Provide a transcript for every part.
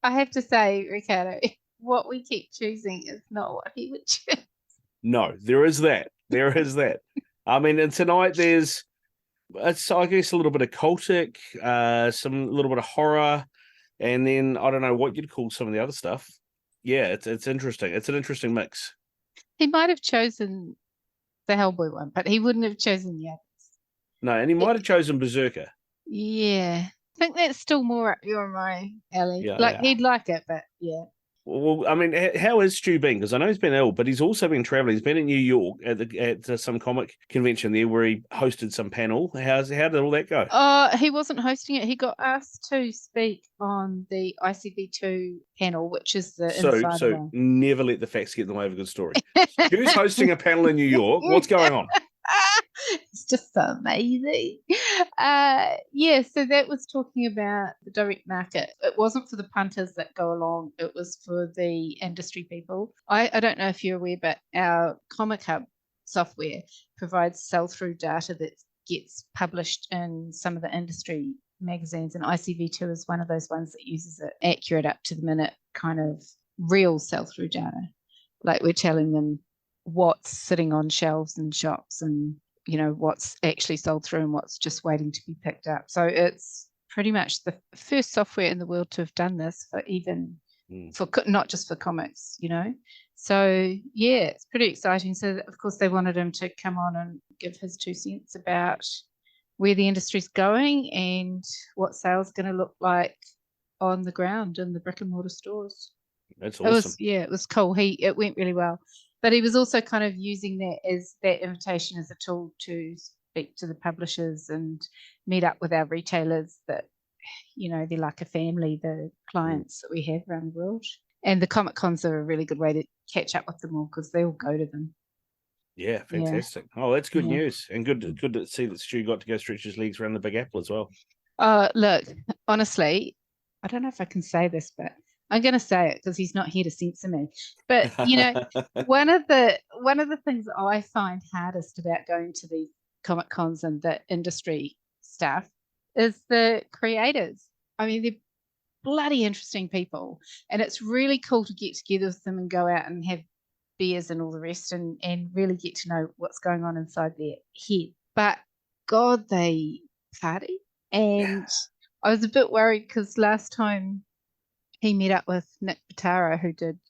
I have to say, Riccardo, what we keep choosing is not what he would choose. No, there is that. There is that. I mean, and tonight it's I guess a little bit of cultic, some little bit of horror, and then I don't know what you'd call some of the other stuff. Yeah, it's interesting. It's an interesting mix. He might have chosen the Hellboy one, but he wouldn't have chosen the others. No, and he might have chosen Berserker. Yeah. I think that's still more up your my alley. Yeah, Like yeah. he'd like it, but yeah. Well, I mean, how is Stu been? Because I know he's been ill, but he's also been traveling. He's been in New York at some comic convention there where he hosted some panel. How did all that go? He wasn't hosting it. He got asked to speak on the ICV2 panel, which is the insider So one. never let the facts get in the way of a good story. Stu's hosting a panel in New York. What's going on? It's just so amazing. So that was talking about the direct market. It wasn't for the punters that go along, it was for the industry people. I don't know if you're aware, but our Comic Hub software provides sell-through data that gets published in some of the industry magazines, and ICV2 is one of those ones that uses it accurate, up to the minute kind of real sell-through data. Like we're telling them what's sitting on shelves and shops, and what's actually sold through and what's just waiting to be picked up. So it's pretty much the first software in the world to have done this for not just for comics, So yeah, it's pretty exciting. So of course they wanted him to come on and give his 2 cents about where the industry's going and what sales going to look like on the ground in the brick and mortar stores. That's awesome. It was cool. It went really well. But he was also kind of using that invitation as a tool to speak to the publishers and meet up with our retailers that, they're like a family, the clients that we have around the world. And the Comic Cons are a really good way to catch up with them all because they all go to them. Yeah, fantastic. Yeah. Oh, that's good news. And good to see that Stu got to go stretch his legs around the Big Apple as well. Look, honestly, I don't know if I can say this, but I'm going to say it because he's not here to censor me. But one of the things that I find hardest about going to these Comic Cons and the industry stuff is the creators. I mean, they're bloody interesting people, and it's really cool to get together with them and go out and have beers and all the rest, and really get to know what's going on inside their head. But God, they party, and I was a bit worried because last time he met up with Nick Pitaro,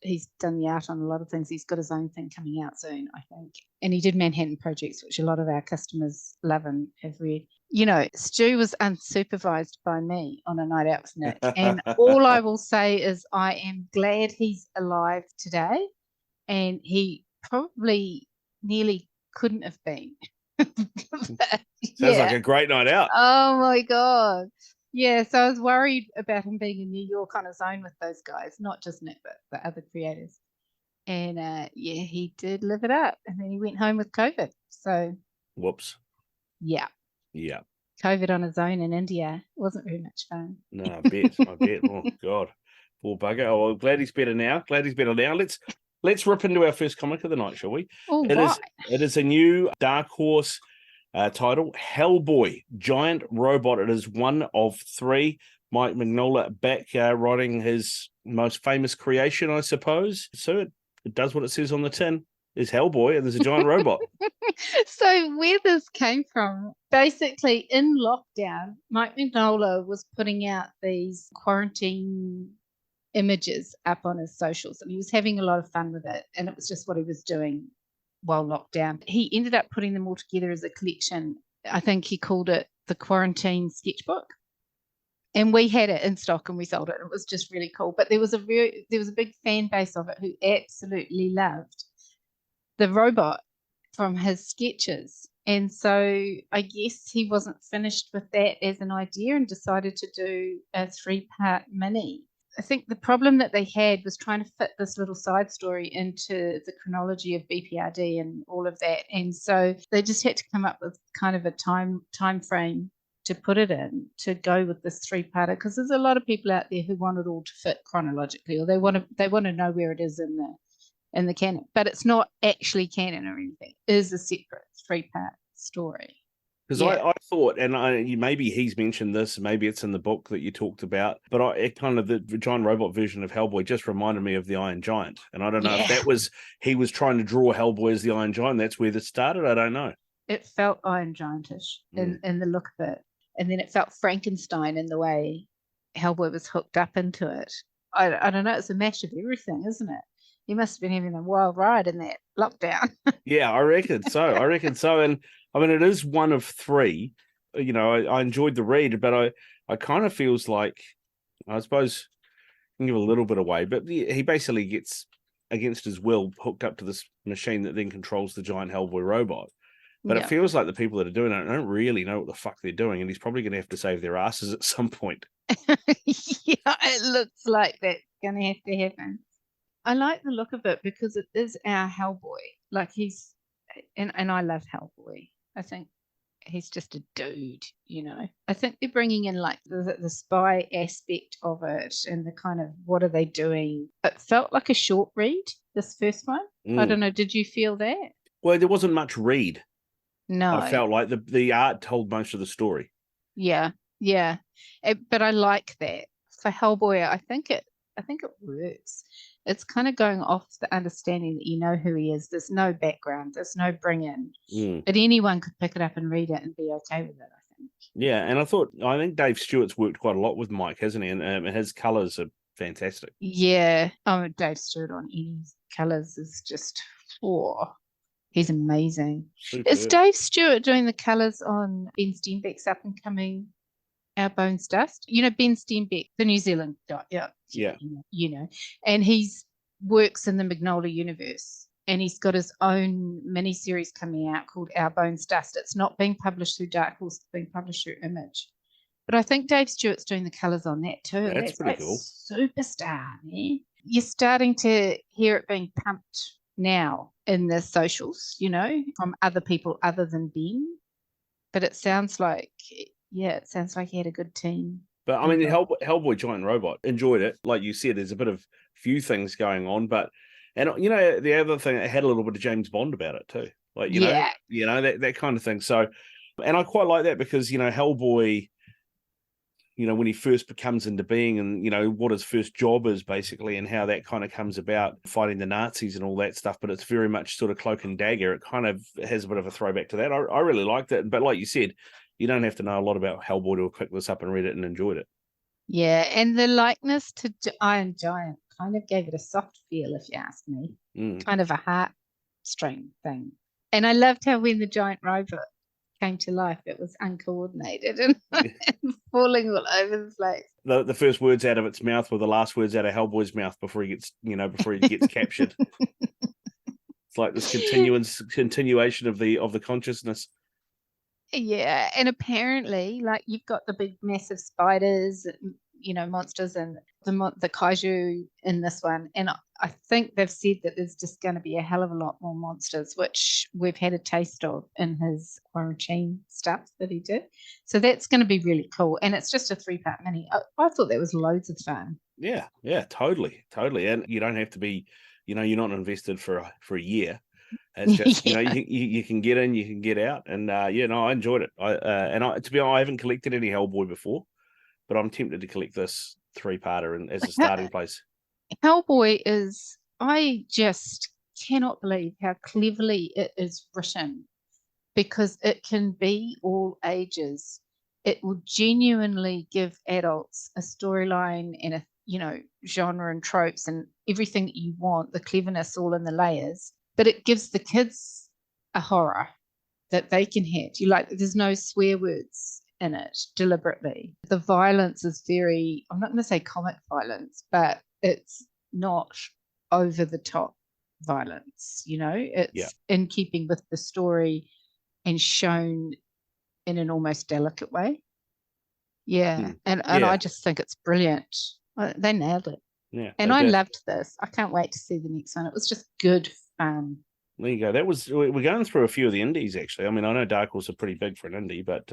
he's done the art on a lot of things. He's got his own thing coming out soon, I think. And he did Manhattan Projects, which a lot of our customers love and have read. Stu was unsupervised by me on a night out with Nick. And all I will say is I am glad he's alive today. And he probably nearly couldn't have been. Sounds like a great night out. Oh, my God. Yeah, so I was worried about him being in New York on his own with those guys, not just Nick, but the other creators. And he did live it up. And then he went home with COVID. So, whoops. Yeah. Yeah. COVID on his own in India wasn't very much fun. No, I bet. Oh, God. Poor bugger. Oh, I'm glad he's better now. Let's rip into our first comic of the night, shall we? It is a new Dark Horse title, Hellboy, Giant Robot. It is one of 3. Mike Mignola back writing his most famous creation, I suppose. So it does what it says on the tin. There's Hellboy and there's a giant robot. So where this came from, basically in lockdown, Mike Mignola was putting out these quarantine images up on his socials, and he was having a lot of fun with it, and it was just what he was doing while locked down. He ended up putting them all together as a collection. I think he called it the Quarantine Sketchbook, and we had it in stock and we sold it. It was just really cool. But there was a big fan base of it who absolutely loved the robot from his sketches. And so I guess he wasn't finished with that as an idea and decided to do a 3-part mini. I think the problem that they had was trying to fit this little side story into the chronology of BPRD and all of that. And so they just had to come up with kind of a time frame to put it in, to go with this 3-parter, because there's a lot of people out there who want it all to fit chronologically, or they want to know where it is in the canon. But it's not actually canon or anything. It is a separate 3-part story. Because I thought, and maybe he's mentioned this, maybe it's in the book that you talked about, but it kind of the giant robot version of Hellboy just reminded me of the Iron Giant. And I don't know if that was, he was trying to draw Hellboy as the Iron Giant. That's where this started. I don't know. It felt Iron Giantish in the look of it. And then it felt Frankenstein in the way Hellboy was hooked up into it. I don't know. It's a mash of everything, isn't it? You must have been having a wild ride in that lockdown. Yeah, I reckon so. And I mean, it is one of three. You know, I enjoyed the read, but I kind of feels like, I suppose, I can give a little bit away, but he basically gets, against his will, hooked up to this machine that then controls the giant Hellboy robot. But it feels like the people that are doing it don't really know what the fuck they're doing, and he's probably going to have to save their asses at some point. Yeah, it looks like that's going to have to happen. I like the look of it because it is our Hellboy. Like and I love Hellboy. I think he's just a dude, you know. I think they're bringing in like the spy aspect of it and the kind of what are they doing. It felt like a short read, this first one. I don't know, did you feel that? Well, there wasn't much read. No. I felt like the art told most of the story. Yeah. But I like that. For Hellboy, I think it works. It's kind of going off the understanding that you know who he is. There's no background. There's no bring in. But anyone could pick it up and read it and be okay with it, I think. Yeah, and I think Dave Stewart's worked quite a lot with Mike, hasn't he? And his colours are fantastic. Yeah. Oh, Dave Stewart on any colours is just he's amazing. Superb. Is Dave Stewart doing the colours on Ben Steenbeck's up and coming Our Bones Dust? You know, Ben Steenbeck, the New Zealand guy. Yeah. You know, and he's works in the Mignola universe, and he's got his own miniseries coming out called Our Bones Dust. It's not being published through Dark Horse, it's being published through Image. But I think Dave Stewart's doing the colours on that too. That's pretty cool. Superstar, man. You're starting to hear it being pumped now in the socials, you know, from other people other than Ben. But it sounds like he had a good team. But I mean, Hellboy Giant Robot, enjoyed it. Like you said, there's a bit of few things going on, and you know, the other thing, it had a little bit of James Bond about it too. Like, you know, that kind of thing. So, and I quite like that because, you know, Hellboy, you know, when he first comes into being and, you know, what his first job is basically and how that kind of comes about fighting the Nazis and all that stuff, but it's very much sort of cloak and dagger. It kind of has a bit of a throwback to that. I really liked it. But like you said, you don't have to know a lot about Hellboy to pick this up and read it and enjoyed it. Yeah, and the likeness to Iron Giant kind of gave it a soft feel, if you ask me. Kind of a heartstring thing. And I loved how when the giant robot came to life, it was uncoordinated and falling all over the place. The first words out of its mouth were the last words out of Hellboy's mouth before he gets captured. It's like this continuation of the consciousness. Yeah, and apparently, like, you've got the big massive spiders, you know, monsters, and the kaiju in this one. And I think they've said that there's just going to be a hell of a lot more monsters, which we've had a taste of in his quarantine stuff that he did. So that's going to be really cool. And it's just a 3-part mini. I thought that was loads of fun. Yeah, totally. And you don't have to be, you know, you're not invested for a year. It's just, you know, you can get in, you can get out, and I enjoyed it. To be honest, I haven't collected any Hellboy before, but I'm tempted to collect this 3-parter as a starting place. Hellboy is, I just cannot believe how cleverly it is written, because it can be all ages. It will genuinely give adults a storyline and a, you know, genre and tropes and everything that you want, the cleverness all in the layers. But it gives the kids a horror that they can hit. There's no swear words in it deliberately. The violence is very, I'm not going to say comic violence, but it's not over the top violence, you know? It's in keeping with the story and shown in an almost delicate way. And I just think it's brilliant. They nailed it. Yeah, and I loved this. I can't wait to see the next one. It was just good fun. There you go. We're going through a few of the indies, actually. I mean, I know Dark Horse are pretty big for an indie, but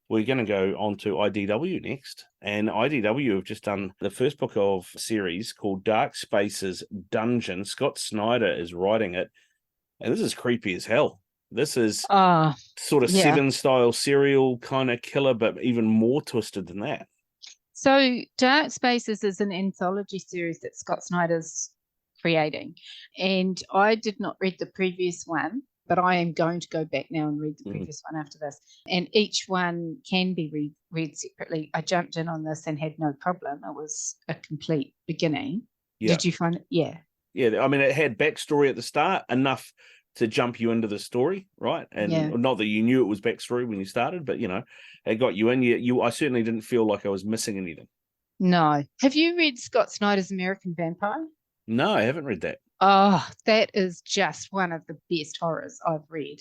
we're going to go on to IDW next. And IDW have just done the first book of a series called Dark Spaces Dungeon. Scott Snyder is writing it. And this is creepy as hell. This is Oh, sort of yeah. Seven style serial kind of killer, but even more twisted than that. So Dark Spaces is an anthology series that Scott Snyder's creating. And I did not read the previous one, but I am going to go back now and read the previous one after this. And each one can be read separately. I jumped in on this and had no problem. It was a complete beginning. Yeah. Did you find it? Yeah. Yeah, I mean, it had backstory at the start, enough to jump you into the story, right? And not that you knew it was backstory when you started, but, it got you in. I certainly didn't feel like I was missing anything. No. Have you read Scott Snyder's American Vampire? No, I haven't read that. Oh, that is just one of the best horrors I've read.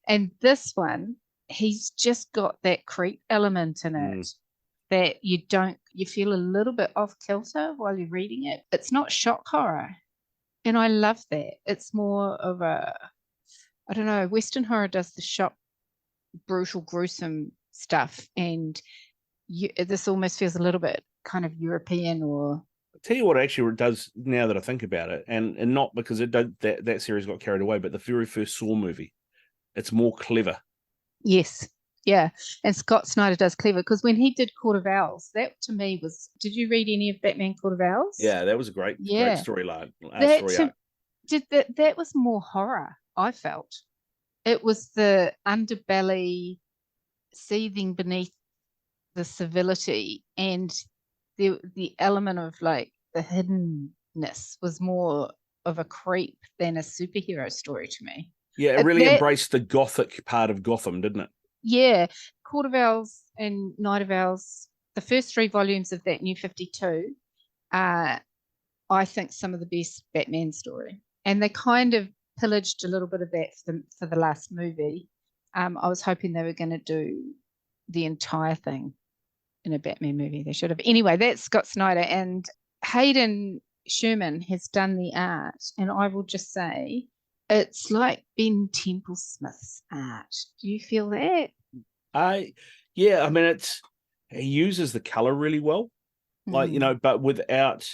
And this one, he's just got that creep element in it that you feel a little bit off kilter while you're reading it. It's not shock horror. And I love that. It's more of I don't know, Western horror does the shock, brutal, gruesome stuff. And this almost feels a little bit kind of European or... I'll tell you what actually it does now that I think about it, and not because that series got carried away, but the very first Saw movie, it's more clever. Yes. Yeah. And Scott Snyder does clever, because when he did Court of Owls, that to me was... Did you read any of Batman Court of Owls? Yeah, that was a great storyline. That was more horror, I felt. It was the underbelly seething beneath the civility, and the element of like the hiddenness was more of a creep than a superhero story to me. Yeah, it really embraced the gothic part of Gotham, didn't it? Yeah. Court of Owls and Night of Owls, the first 3 volumes of that New 52 are, I think, some of the best Batman story. And they kind of pillaged a little bit of that for the last movie. I was hoping they were going to do the entire thing in a Batman movie. They should have. Anyway, that's Scott Snyder, and Hayden Sherman has done the art, and I will just say it's like Ben Temple-Smith's art. Do you feel that? Yeah, I mean, he uses the color really well, like, but without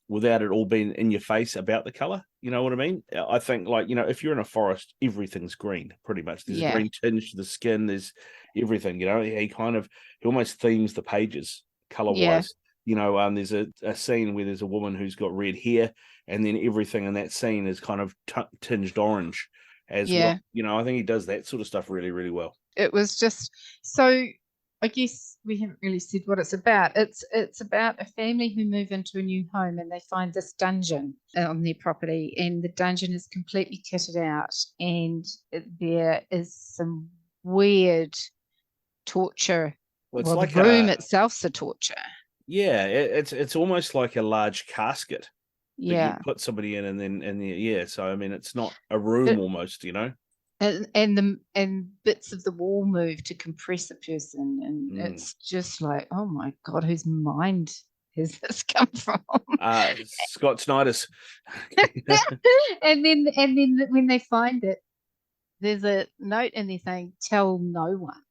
it all being in your face about the color. You know what I mean? I think, like, if you're in a forest, everything's green, pretty much. There's a green tinge to the skin. There's everything, he almost themes the pages color-wise. There's a scene where there's a woman who's got red hair, and then everything in that scene is kind of tinged orange as well. I think he does that sort of stuff really, really well. It was just so... I guess we haven't really said what it's about. It's about a family who move into a new home, and they find this dungeon on their property, and the dungeon is completely kitted out, and there is some weird torture. Well, like the room itself's a torture. Yeah, it's almost like a large casket. Yeah, that you put somebody in, and then so I mean, it's not a room almost, And bits of the wall move to compress a person, and it's just like, oh my God, whose mind has this come from? Scott Snyder's. and then when they find it, there's a note in there saying, "Tell no one,"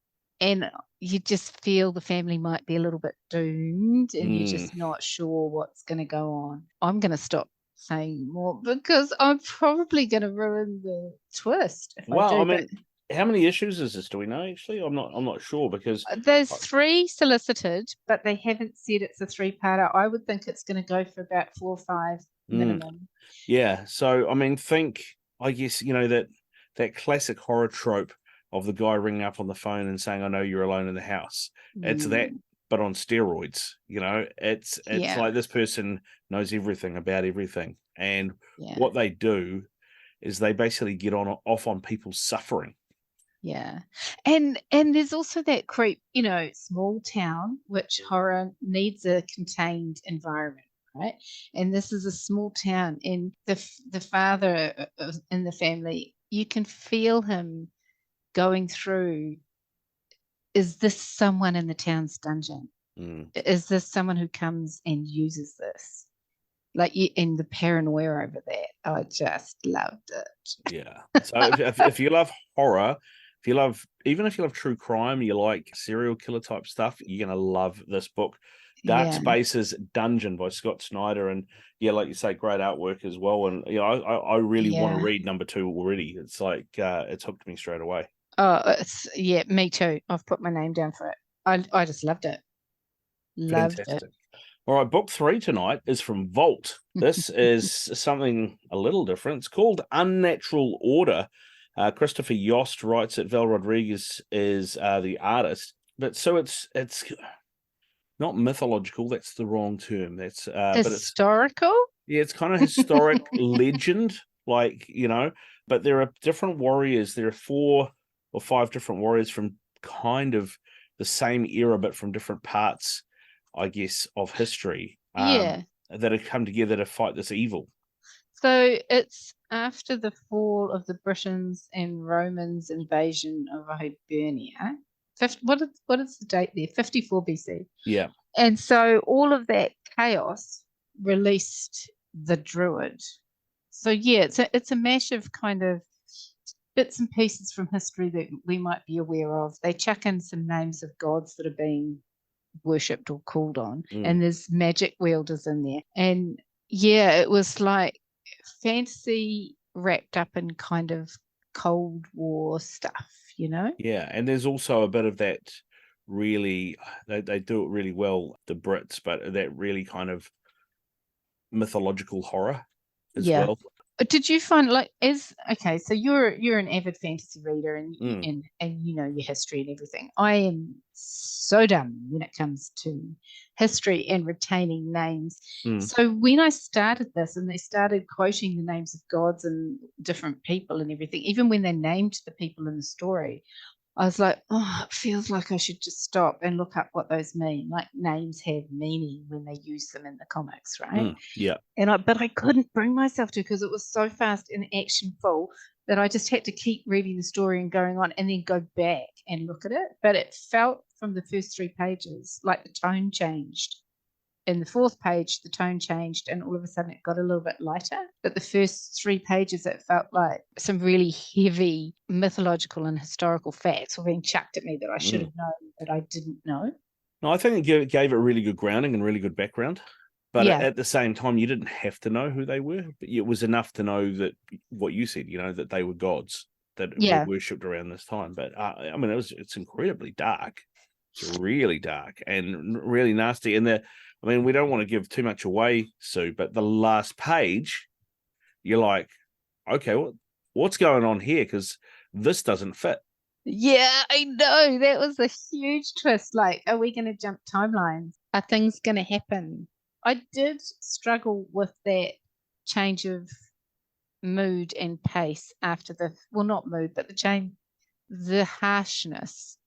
and you just feel the family might be a little bit doomed, and you're just not sure what's going to go on. I'm going to stop saying more because I'm probably going to ruin the twist. I mean, how many issues is this? Do we know? Actually, I'm not sure, because there's 3 solicited, but they haven't said it's a 3-parter. I would think it's going to go for about 4 or 5 minimum. Yeah. So I mean, I guess that classic horror trope of the guy ringing up on the phone and saying, "I know you're alone in the house." It's that, but on steroids. It's like this person knows everything about everything, and what they do is they basically get off on people's suffering. Yeah, and there's also that creep, small town, which horror needs a contained environment, right? And this is a small town, and the father in the family, you can feel him going through. Is this someone in the town's dungeon? Is this someone who comes and uses this? And the paranoia over that, I just loved it. Yeah. So if you love horror, even if you love true crime, you like serial killer type stuff, you're gonna love this book. Dark Spaces Dungeon by Scott Snyder, and like you say, great artwork as well. And I really want to read number 2 already. It's like it's hooked me straight away. Oh, me too. I've put my name down for it. I just loved it. Fantastic. All right, book 3 tonight is from Vault. This is something a little different. It's called Unnatural Order. Christopher Yost writes it. Val Rodriguez is the artist. But so it's not mythological. That's the wrong term. That's historical. But it's kind of historic legend, like, But there are different warriors. There are 4 or 5 different warriors from kind of the same era, but from different parts, I guess, of history. That have come together to fight this evil. So it's after the fall of the Britons and Romans' invasion of Hibernia. What is the date there? 54 BC. Yeah. And so all of that chaos released the Druid. So it's a mash of kind of bits and pieces from history that we might be aware of. They chuck in some names of gods that are being worshipped or called on, and there's magic wielders in there. And it was like fantasy wrapped up in kind of Cold War stuff, Yeah, and there's also a bit of that really, they do it really well, the Brits, but that really kind of mythological horror as well. Did you find so you're an avid fantasy reader and you know your history and everything. I am so dumb when it comes to history and retaining names. So when I started this and they started quoting the names of gods and different people and everything, even when they named the people in the story, I was like, it feels like I should just stop and look up what those mean. Like, names have meaning when they use them in the comics, right? Yeah. But I couldn't bring myself to, because it was so fast and actionful that I just had to keep reading the story and going on and then go back and look at it. But it felt from the first 3 pages like the tone changed. In the 4th page, the tone changed and all of a sudden it got a little bit lighter. But the first 3 pages, it felt like some really heavy mythological and historical facts were being chucked at me that I should have known that I didn't know. No, I think it gave it really good grounding and really good background. But at the same time, you didn't have to know who they were. But it was enough to know that what you said, that they were gods that were worshipped around this time. But I mean, it's incredibly dark. It's really dark and really nasty. And we don't want to give too much away, Sue, but the last page, you're like, okay, what's going on here? Because this doesn't fit. Yeah, I know. That was a huge twist. Like, are we going to jump timelines? Are things going to happen? I did struggle with that change of mood and pace after not mood, but the harshness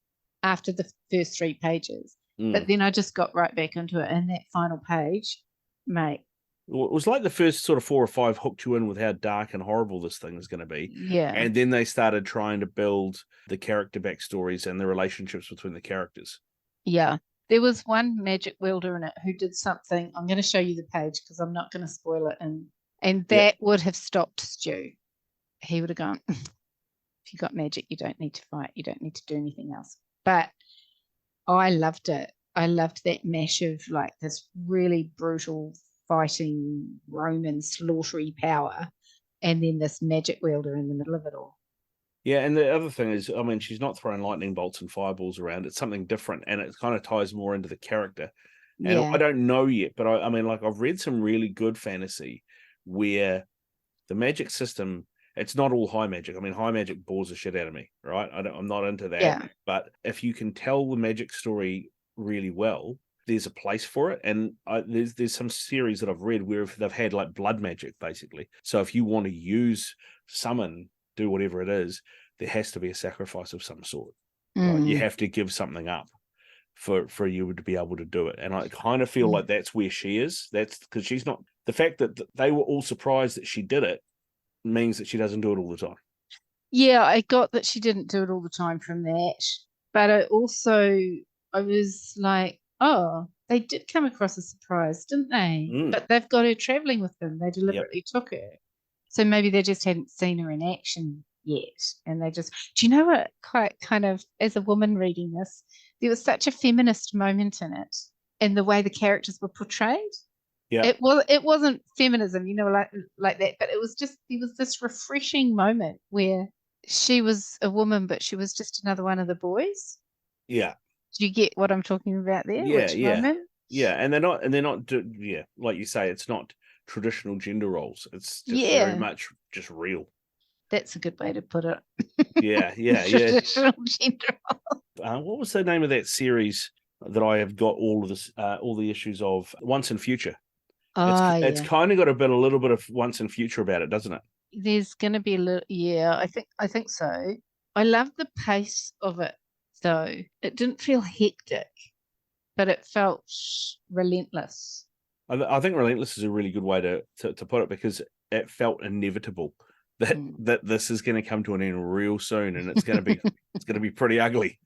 after the first 3 pages. But then I just got right back into it. And that final page, mate. It was like the first sort of 4 or 5 hooked you in with how dark and horrible this thing is going to be. Yeah. And then they started trying to build the character backstories and the relationships between the characters. Yeah. There was one magic wielder in it who did something. I'm going to show you the page because I'm not going to spoil it. And that would have stopped Stu. He would have gone, if you got magic, you don't need to fight. You don't need to do anything else. But I loved it. I loved that mash of like this really brutal fighting Roman slaughtery power and then this magic wielder in the middle of it all. Yeah, and the other thing is, she's not throwing lightning bolts and fireballs around. It's something different, and it kind of ties more into the character. And I don't know yet, but I've read some really good fantasy where the magic system, it's not all high magic. High magic bores the shit out of me, right? I'm not into that. Yeah. But if you can tell the magic story really well, there's a place for it. And there's some series that I've read where they've had like blood magic, basically. So if you want to summon, do whatever it is, there has to be a sacrifice of some sort. Right? You have to give something up for you to be able to do it. And I kind of feel like that's where she is. That's because she's not, the fact that they were all surprised that she did it means that she doesn't do it all the time. Yeah, I got that she didn't do it all the time from that. But I was like, oh, they did come across as surprised, didn't they? But they've got her traveling with them. They deliberately took her. So maybe they just hadn't seen her in action yet. And they just, do you know what, quite kind of, as a woman reading this, there was such a feminist moment in it. and the way the characters were portrayed. Yeah. It wasn't feminism, like that, but it was just, there was this refreshing moment where she was a woman, but she was just another one of the boys. Yeah. Do you get what I'm talking about there? Yeah, Which moment? Yeah, and they're not, like you say, it's not traditional gender roles. It's just very much just real. That's a good way to put it. Yeah. Traditional gender roles. What was the name of that series that I have got all the issues of? Once and Future. It's kind of got a little bit of Once and Future about it, doesn't it? There's going to be a little, I think so. I love the pace of it, though. It didn't feel hectic, but it felt relentless. I think relentless is a really good way to put it, because it felt inevitable that this is going to come to an end real soon, and it's going to be pretty ugly.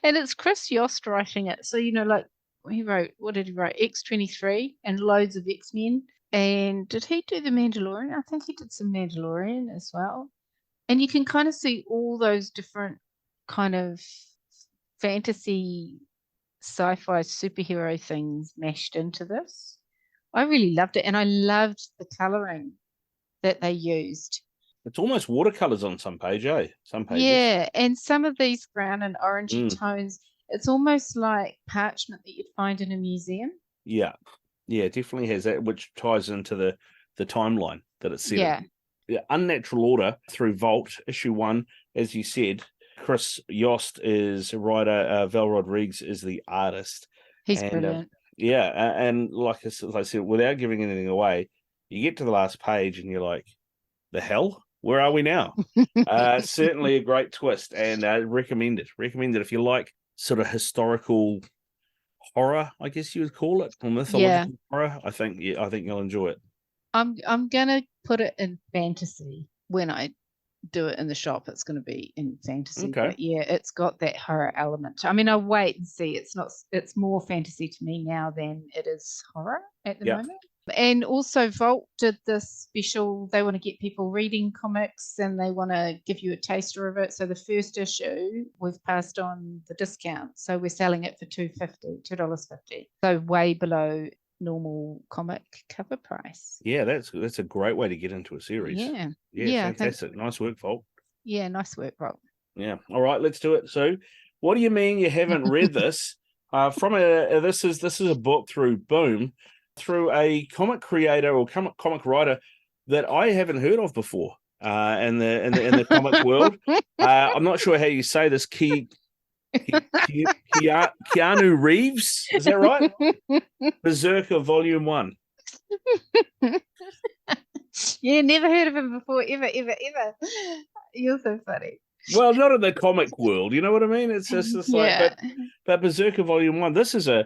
And it's Chris Yost writing it, so like what did he write? X-23 and loads of X-Men. And did he do The Mandalorian? I think he did some Mandalorian as well. And you can kind of see all those different kind of fantasy, sci-fi, superhero things mashed into this. I really loved it. And I loved the colouring that they used. It's almost watercolours on some pages. Yeah, and some of these brown and orangey tones, it's almost like parchment that you'd find in a museum. Yeah, it definitely has that, which ties into the timeline that it's set in. Yeah, Unnatural Order through Vault, issue 1, as you said. Chris Yost is writer, Val Rodriguez is the artist. He's brilliant. And like I said, without giving anything away, you get to the last page and you're like, the hell? Where are we now? Certainly a great twist, and recommend it. Recommend it if you like sort of historical horror, I guess you would call it, or mythological horror. I think you'll enjoy it. I'm gonna put it in fantasy when I do it in the shop. It's going to be in fantasy, but it's got that horror element. I mean, I'll wait and see. It's more fantasy to me now than it is horror at the moment. And also Vault did this special, they want to get people reading comics and they want to give you a taster of it. So the first issue, we've passed on the discount. So we're selling it for $2.50. So way below normal comic cover price. Yeah, that's a great way to get into a series. Yeah, fantastic. Nice work, Vault. Yeah, nice work, Vault. Yeah. All right, let's do it. So what do you mean you haven't read this? This is a book through Boom, through a comic creator or comic writer that I haven't heard of before in the comic world. I'm not sure how you say this. Keanu Reeves, is that right? BRZRKR Volume 1. Yeah, never heard of him before, ever. You're so funny. Well, not in the comic world, you know what I mean? It's just like, but BRZRKR Volume 1. This is a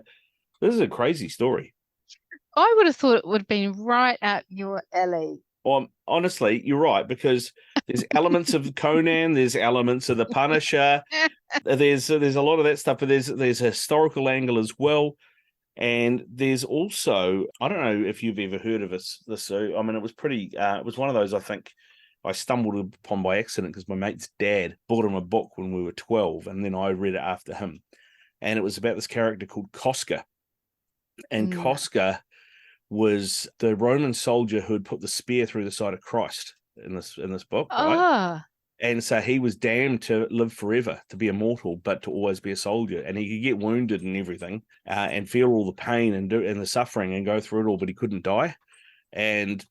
crazy story. I would have thought it would have been right up your alley. Honestly, you're right, because there's elements of Conan, there's elements of the Punisher, there's a lot of that stuff, but there's a historical angle as well, and there's also, I don't know if you've ever heard of this. I mean, it was pretty. It was one of those I think I stumbled upon by accident because my mate's dad bought him a book when we were 12, and then I read it after him, and it was about this character called Koska, and Koska was the Roman soldier who had put the spear through the side of Christ in this book, right? And so he was damned to live forever, to be immortal, but to always be a soldier. And he could get wounded and everything, and feel all the pain and the suffering and go through it all, but he couldn't die. And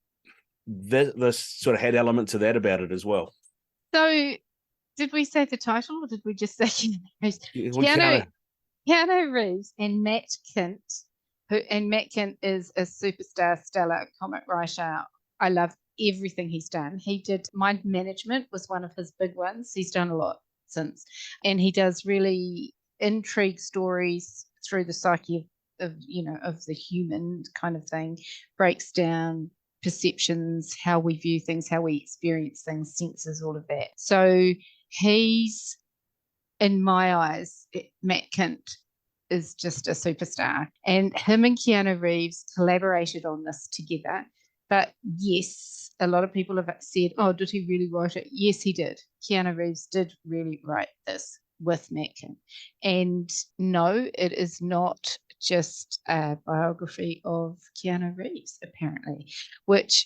this sort of had elements of that about it as well. So, did we say the title, or did we just say Keanu Reeves and Matt Kindt? Matt Kindt is a superstar, stellar comic writer. I love everything he's done. He did Mind Management, was one of his big ones. He's done a lot since, and he does really intrigue stories through the psyche of the human kind of thing. Breaks down perceptions, how we view things, how we experience things, senses, all of that. So he's, in my eyes, Matt Kindt is just a superstar, and him and Keanu Reeves collaborated on this together. But yes, a lot of people have said, oh, did he really write it? Yes, he did. Keanu Reeves did really write this. with Matt Kindt. And no, it is not just a biography of Keanu Reeves, apparently, which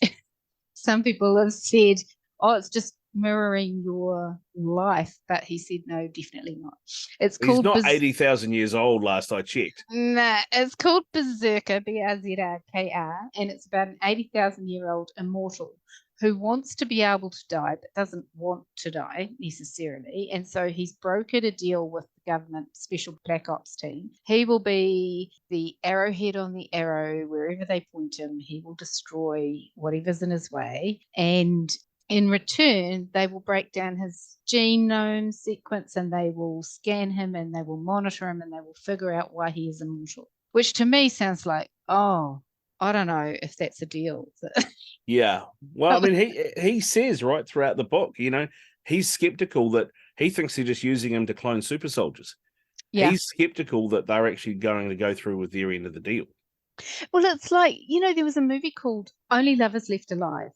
some people have said, oh, it's just mirroring your life. But he said, no, definitely not. He's not 80,000 years old, last I checked. Nah, it's called BRZRKR, BRZRKR, and it's about an 80,000-year-old immortal who wants to be able to die but doesn't want to die necessarily. And so he's brokered a deal with the government special black ops team. He will be the arrowhead on the arrow. Wherever they point him, he will destroy whatever's in his way. And in return, they will break down his genome sequence and they will scan him and they will monitor him and they will figure out why he is immortal, which to me sounds like, oh, I don't know if that's a deal. Yeah. Well, I mean, he says right throughout the book, you know, he's skeptical that he thinks they're just using him to clone super soldiers. Yeah. He's skeptical that they're actually going to go through with their end of the deal. Well, it's like, you know, there was a movie called Only Lovers Left Alive.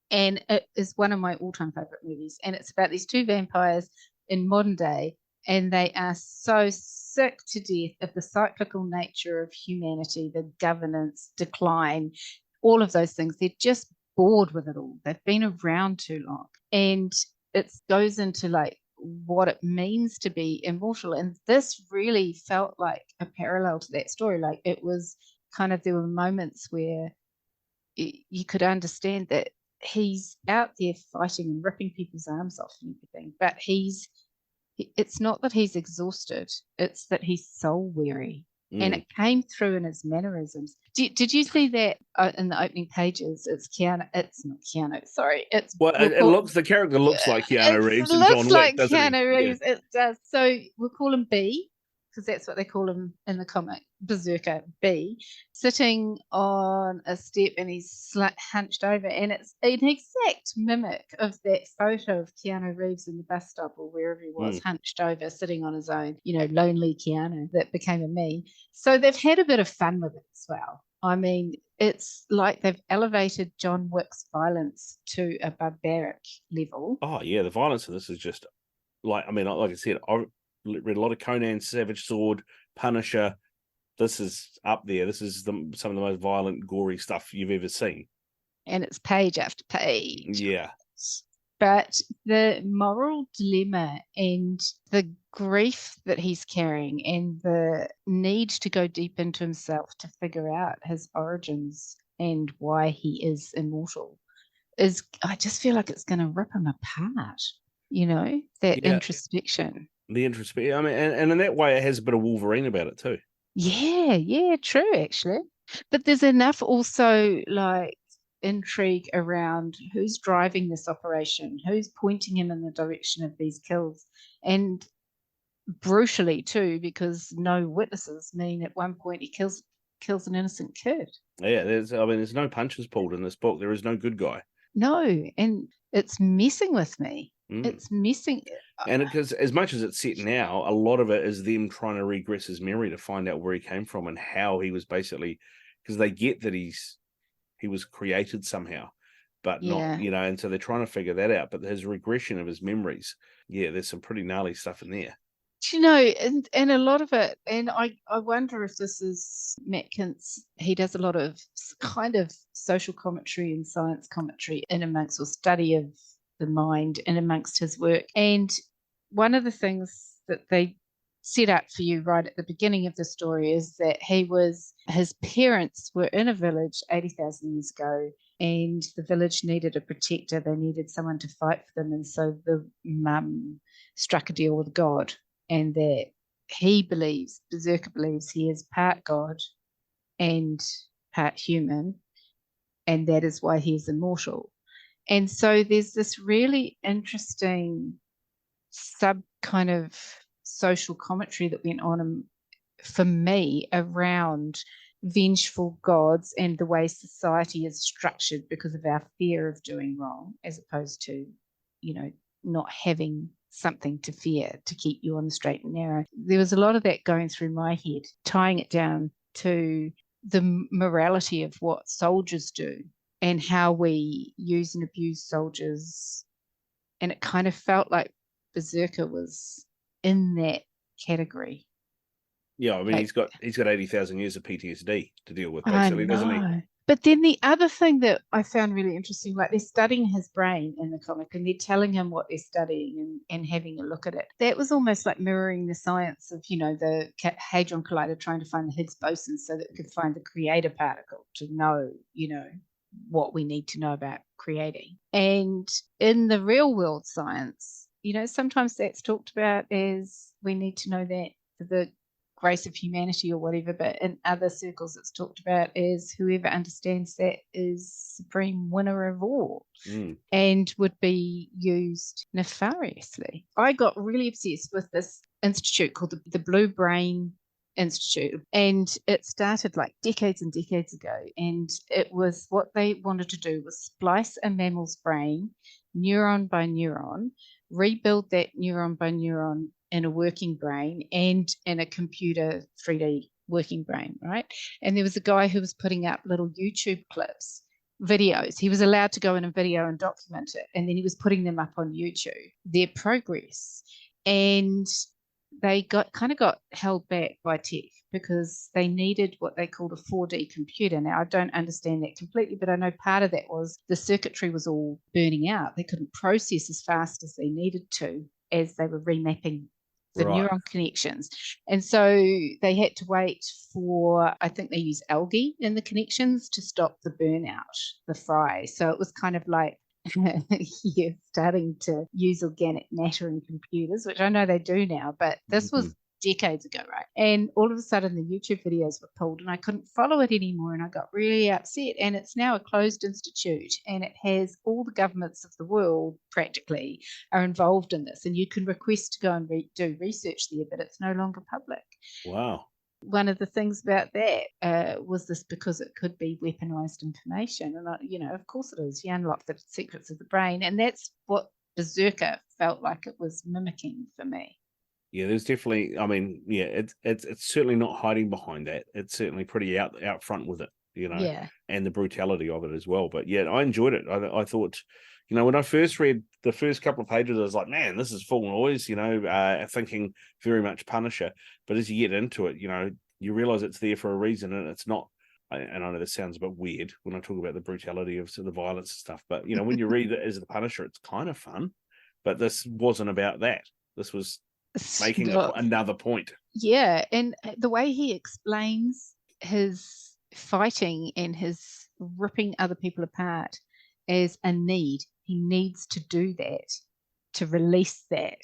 And it is one of my all-time favorite movies. And it's about these two vampires in modern day, and they are so sick to death of the cyclical nature of humanity, the governance, decline, all of those things. They're just bored with it all. They've been around too long. And it goes into like what it means to be immortal. And this really felt like a parallel to that story. Like it was kind of, there were moments where you could understand that he's out there fighting and ripping people's arms off and everything, but it's not that he's exhausted, it's that he's soul weary. And it came through in his mannerisms. Did you see that in the opening pages? It's Keanu. It's not Keanu. Sorry, it's the character looks like Keanu Reeves and John Wick. Looks like Keanu Reeves. Yeah. It does. So we'll call him B, because that's what they call him in the comic, BRZRKR B, sitting on a step and he's hunched over. And it's an exact mimic of that photo of Keanu Reeves in the bus stop or wherever he was, hunched over, sitting on his own, you know, lonely Keanu that became a meme. So they've had a bit of fun with it as well. I mean, it's like they've elevated John Wick's violence to a barbaric level. Oh, yeah, the violence of this is just, like, I mean, like I said, I read a lot of Conan, Savage Sword, Punisher. This is up there. This is some of the most violent, gory stuff you've ever seen. And it's page after page. Yeah. But the moral dilemma and the grief that he's carrying and the need to go deep into himself to figure out his origins and why he is immortal is, I just feel like it's going to rip him apart, you know, that introspection. The introspection. I mean, and in that way, it has a bit of Wolverine about it too. Yeah, true, actually. But there's enough also like intrigue around who's driving this operation, who's pointing him in the direction of these kills, and brutally too, because no witnesses mean at one point he kills an innocent kid. Yeah, there's no punches pulled in this book. There is no good guy. No, and it's messing with me. It's messing. And because as much as it's set now, a lot of it is them trying to regress his memory to find out where he came from and how he was basically, because they get that he was created somehow, but not, you know, and so they're trying to figure that out. But his regression of his memories, there's some pretty gnarly stuff in there. You know, and a lot of it, and I wonder if this is Matt Kindt's, he does a lot of kind of social commentary and science commentary in amongst, or study of the mind in amongst his work. And one of the things that they set up for you right at the beginning of the story is that his parents were in a village 80,000 years ago, and the village needed a protector. They needed someone to fight for them. And so the mum struck a deal with God, and that he believes, BRZRKR believes, he is part God and part human, and that is why he is immortal. And so there's this really interesting sub kind of social commentary that went on for me around vengeful gods and the way society is structured because of our fear of doing wrong, as opposed to, you know, not having something to fear to keep you on the straight and narrow. There was a lot of that going through my head, tying it down to the morality of what soldiers do and how we use and abuse soldiers. And it kind of felt like BRZRKR was in that category. Yeah, I mean, he's got 80,000 years of PTSD to deal with, I basically, doesn't he? know. But then the other thing that I found really interesting, like they're studying his brain in the comic and they're telling him what they're studying and having a look at it. That was almost like mirroring the science of, the Hadron Collider trying to find the Higgs boson so that it could find the creator particle to know, what we need to know about creating. And in the real world science, sometimes that's talked about as we need to know that for the grace of humanity or whatever, but in other circles it's talked about as whoever understands that is supreme winner of all and would be used nefariously. I got really obsessed with this institute called the Blue Brain Institute, and it started like decades and decades ago, and it was what they wanted to do was splice a mammal's brain neuron by neuron, rebuild that neuron by neuron in a working brain and in a computer 3D working brain, right? And there was a guy who was putting up little YouTube clips, videos. He was allowed to go in a video and document it, and then he was putting them up on YouTube, their progress. And they got held back by tech because they needed what they called a 4D computer. Now, I don't understand that completely, but I know part of that was the circuitry was all burning out. They couldn't process as fast as they needed to as they were remapping the neuron connections. And so they had to wait for, I think they use algae in the connections to stop the burnout, the fry. So it was kind of like, you're starting to use organic matter in computers, which I know they do now, but this was decades ago, right? And all of a sudden the YouTube videos were pulled and I couldn't follow it anymore and I got really upset. And it's now a closed institute and it has all the governments of the world practically are involved in this, and you can request to go and do research there, but it's no longer public. Wow. One of the things about that was this because it could be weaponized information. And, of course it is. You unlock the secrets of the brain. And that's what BRZRKR felt like it was mimicking for me. Yeah, there's definitely, I mean, yeah, it's certainly not hiding behind that. It's certainly pretty out front with it, and the brutality of it as well. But yeah, I enjoyed it. I thought, when I first read the first couple of pages, I was like, man, this is full noise, thinking very much Punisher. But as you get into it, you realize it's there for a reason and it's not. And I know this sounds a bit weird when I talk about the brutality of the violence and stuff, but, when you read it as the Punisher, it's kind of fun. But this wasn't about that. This was making another point. Yeah, and the way he explains his fighting and his ripping other people apart as a need. He needs to do that to release that,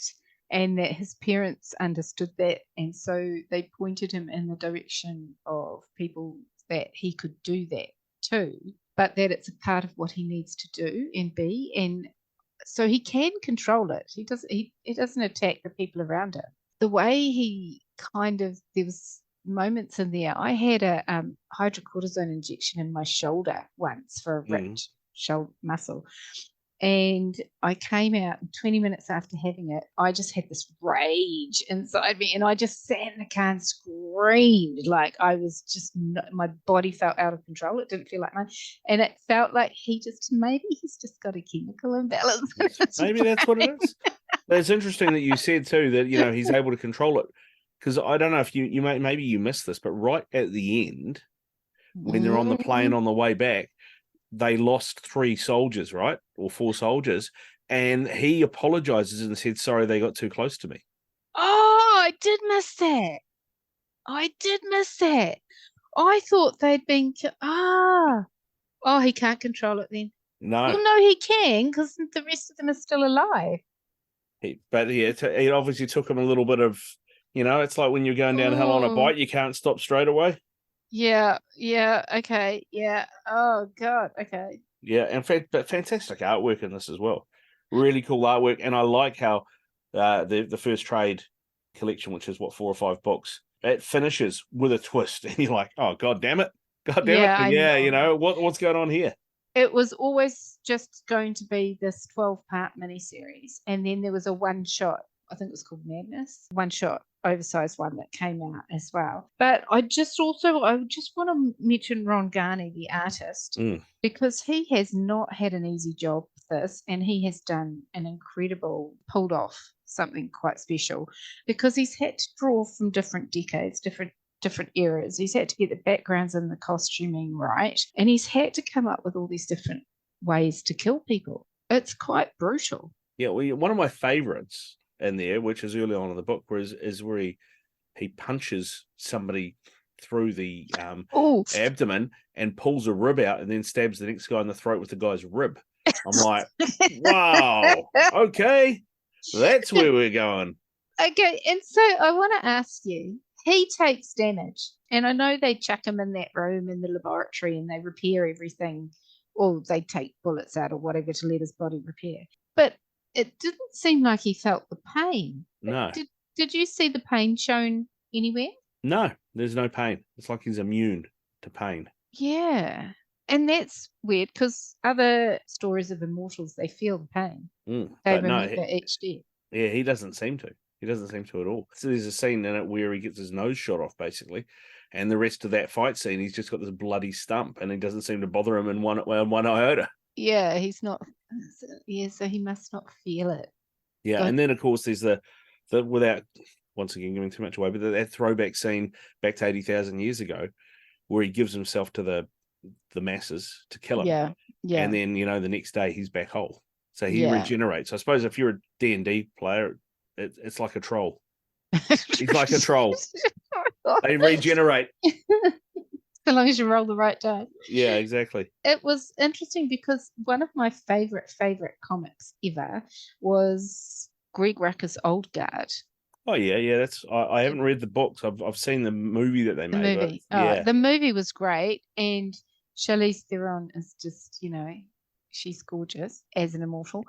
and that his parents understood that, and so they pointed him in the direction of people that he could do that too, but that it's a part of what he needs to do and be, and so he can control it. He doesn't attack the people around him. The way he there was moments in there. I had a hydrocortisone injection in my shoulder once for a ripped shoulder muscle. And I came out 20 minutes after having it. I just had this rage inside me, and I just sat in the car and screamed. Like I was my body felt out of control. It didn't feel like mine. And it felt like maybe he's just got a chemical imbalance. Maybe that's what it is. It's interesting that you said too that, he's able to control it. Because I don't know if you maybe you missed this, but right at the end, when they're on the plane on the way back, they lost 3 soldiers, right? Or 4 soldiers. And he apologizes and said, sorry, they got too close to me. Oh, I did miss that. I thought they'd been... Oh, he can't control it then. No. Well, no, he can, because the rest of them are still alive. But yeah, it obviously took him a little bit of... it's like when you're going downhill on a bike, you can't stop straight away. Yeah, okay, yeah. Oh, God, okay. Yeah, in fact, but fantastic artwork in this as well. Really cool artwork, and I like how the first trade collection, which is 4 or 5 books, it finishes with a twist, and you're like, oh, God damn it. Yeah, what's going on here? It was always just going to be this 12-part miniseries, and then there was a one-shot, I think it was called Madness, one-shot, oversized one that came out as well. But I just want to mention Ron Garney, the artist, because he has not had an easy job with this, and he has done an incredible, pulled off something quite special because he's had to draw from different decades, different eras. He's had to get the backgrounds and the costuming right, and he's had to come up with all these different ways to kill people. It's quite brutal. Yeah, well, one of my favorites in there, which is early on in the book, is where he punches somebody through the abdomen and pulls a rib out and then stabs the next guy in the throat with the guy's rib. I'm like, wow, okay, that's where we're going. Okay, and so I want to ask you, he takes damage, and I know they chuck him in that room in the laboratory and they repair everything, or they take bullets out or whatever to let his body repair. But it didn't seem like he felt the pain. No. Did you see the pain shown anywhere? No, there's no pain. It's like he's immune to pain. Yeah. And that's weird because other stories of immortals, they feel the pain. They remember each death. Yeah, he doesn't seem to. He doesn't seem to at all. So there's a scene in it where he gets his nose shot off, basically. And the rest of that fight scene, he's just got this bloody stump and it doesn't seem to bother him in one iota. Yeah, he's not. Yeah, so he must not feel it. Yeah, and then, of course, there's the without, once again, giving too much away, but that throwback scene back to 80,000 years ago where he gives himself to the masses to kill him. Yeah, yeah. And then, the next day he's back whole. So he regenerates. I suppose if you're a D&D player, it's like a troll. He's like a troll. They regenerate. So long as you roll the right die. Yeah, exactly. It was interesting because one of my favorite comics ever was Greg Rucka's Old Guard. Oh yeah. That's I haven't read the books. I've seen the movie that they made. Movie. The movie was great, and Charlize Theron is just, she's gorgeous as an immortal.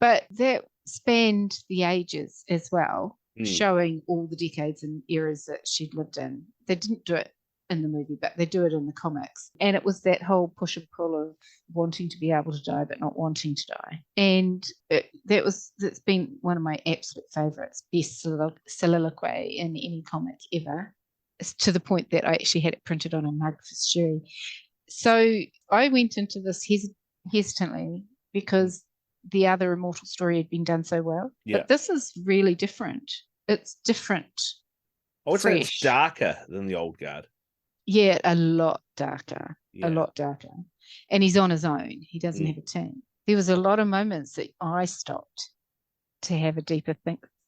But that spanned the ages as well, showing all the decades and eras that she'd lived in. They didn't do it in the movie, but they do it in the comics. And it was that whole push and pull of wanting to be able to die but not wanting to die. And that's been one of my absolute favorites, best soliloquy in any comic ever. It's to the point that I actually had it printed on a mug for Sherry. So I went into this hesitantly because the other immortal story had been done so well. Yeah. But this is really different. It's different. I would say it's darker than the Old Guard. Yeah, a lot darker. Yeah. A lot darker. And he's on his own. He doesn't have a team. There was a lot of moments that I stopped to have a deeper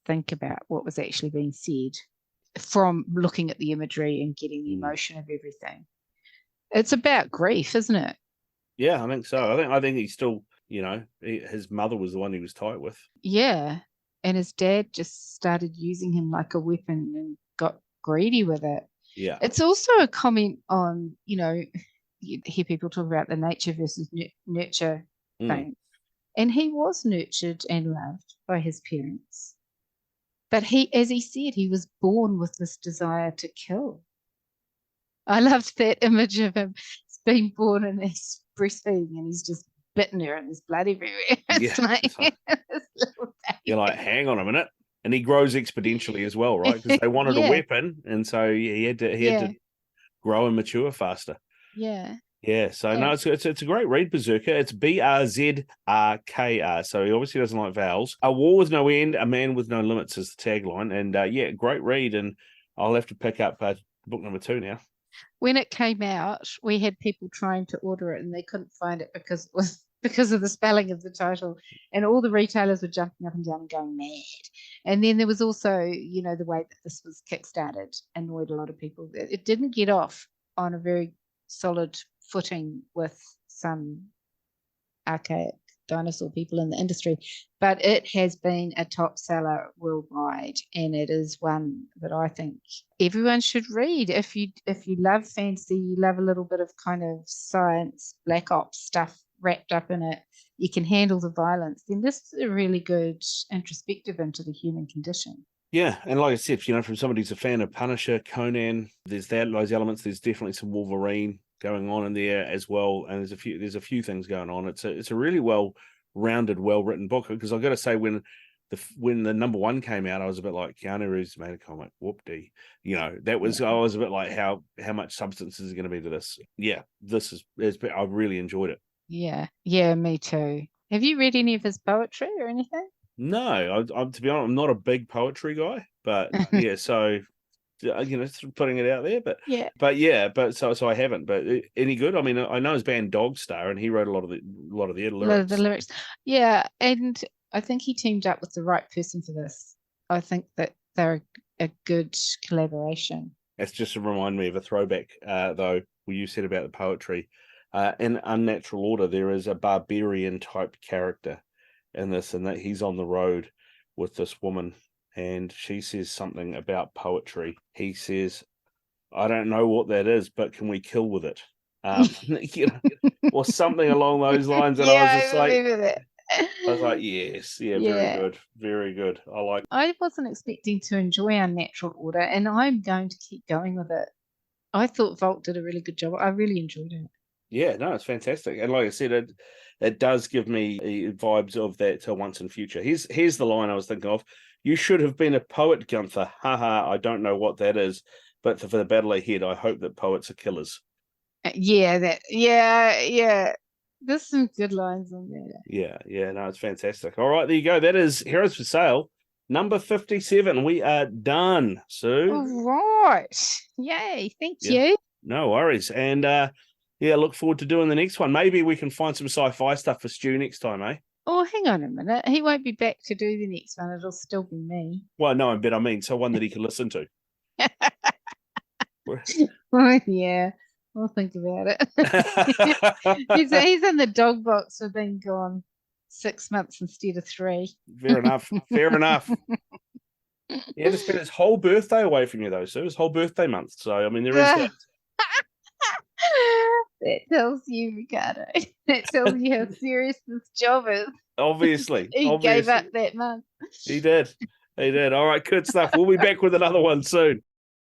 think about what was actually being said from looking at the imagery and getting the emotion of everything. It's about grief, isn't it? Yeah, I think so. I think he's still, his mother was the one he was tight with. Yeah. And his dad just started using him like a weapon and got greedy with it. Yeah. It's also a comment on, you hear people talk about the nature versus nurture thing. And he was nurtured and loved by his parents. But as he said, he was born with this desire to kill. I loved that image of him being born and he's breastfeeding and he's just bitten her and there's blood everywhere. It's you're like, hang on a minute. And he grows exponentially as well, right? Because they wanted a weapon, and so he had to grow and mature faster. Yeah. Yeah. So no, it's a great read, BRZRKR. It's BRZRKR. So he obviously doesn't like vowels. A war with no end, a man with no limits is the tagline. And great read. And I'll have to pick up book number 2 now. When it came out, we had people trying to order it, and they couldn't find it because of the spelling of the title, and all the retailers were jumping up and down and going mad. And then there was also, the way that this was kickstarted annoyed a lot of people. It didn't get off on a very solid footing with some archaic dinosaur people in the industry, but it has been a top seller worldwide, and it is one that I think everyone should read. If you love fantasy, you love a little bit of kind of science, black ops stuff wrapped up in it, you can handle the violence, then this is a really good introspective into the human condition. Yeah, and like I said, from somebody who's a fan of Punisher, Conan, there's those elements. There's definitely some Wolverine going on in there as well, and there's a few things going on. It's a really well-rounded, well-written book. Because I've got to say, when the number 1 came out, I was a bit like, Keanu Reeves made a comic, whoop-dee. That was, I was a bit like, how much substance is going to be to this? Yeah, I've really enjoyed it. Yeah, me too. Have you read any of his poetry or anything? No, I'm to be honest, I'm not a big poetry guy, but yeah, so sort of putting it out there, but so I haven't. But any good? I mean, I know his band Dogstar, and he wrote a lot of the lyrics. Yeah, and I think he teamed up with the right person for this. I think that they're a good collaboration. That's just to remind me of a throwback, though, where you said about the poetry. In Unnatural Order, there is a barbarian type character in this, and that he's on the road with this woman, and she says something about poetry. He says, "I don't know what that is, but can we kill with it?" Or something along those lines. And I was like, yes, very good, very good. I wasn't expecting to enjoy Unnatural Order, and I'm going to keep going with it. I thought Vault did a really good job. I really enjoyed it. Yeah, no, it's fantastic. And like I said, it does give me vibes of that Once and Future. Here's the line I was thinking of. You should have been a poet, Gunther. Haha, I don't know what that is, but for the battle ahead, I hope that poets are killers. Yeah. There's some good lines on there. Yeah, no, it's fantastic. All right, there you go. That is Heroes for Sale, number 57. We are done, Sue. All right. Yay, thank you. No worries. And look forward to doing the next one. Maybe we can find some sci-fi stuff for Stu next time, eh? Oh, hang on a minute. He won't be back to do the next one. It'll still be me. Well, no, but I mean, so one that he can listen to. Well, yeah, we'll think about it. he's in the dog box for being gone 6 months instead of 3. Fair enough. He had to spend his whole birthday away from you, though, Sue. His whole birthday month. So, I mean, there is that. That tells you, Riccardo. That tells you how serious this job is. Obviously. He gave up that month. He did. All right, good stuff. We'll be back with another one soon.